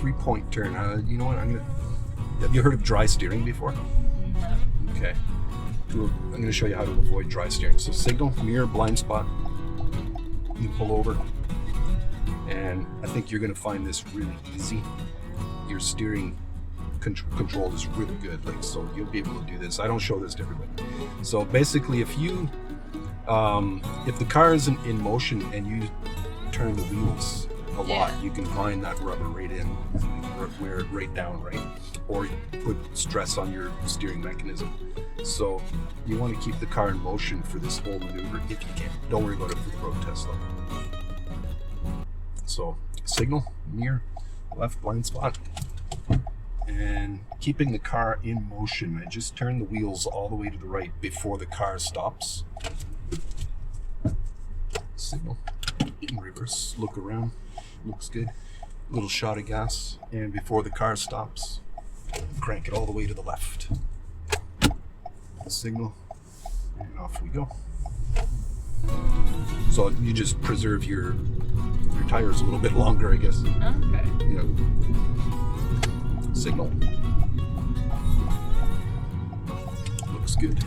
3-point turn. You know what? Have you heard of dry steering before? No. Okay. I'm going to show you how to avoid dry steering. So signal, mirror, blind spot. You pull over, and I think you're going to find this really easy. Your steering control is really good, so you'll be able to do this. I don't show this to everybody. So basically, if the car is in motion and you turn the wheels a lot, you can grind that rubber right in, wear it right down, right? Or put stress on your steering mechanism. So you want to keep the car in motion for this whole maneuver if you can. Don't worry about it for the road test though. So signal, mirror, left blind spot, and keeping the car in motion. I just turn the wheels all the way to the right before the car stops. Signal, in reverse, look around, looks good. Little shot of gas, and before the car stops, crank it all the way to the left. Signal, and off we go. So you just preserve your tires a little bit longer, I guess. Okay. Yeah. Signal. Looks good.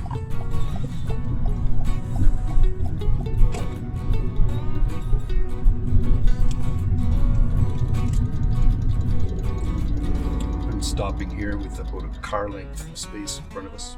I'm stopping here with about a car length space in front of us.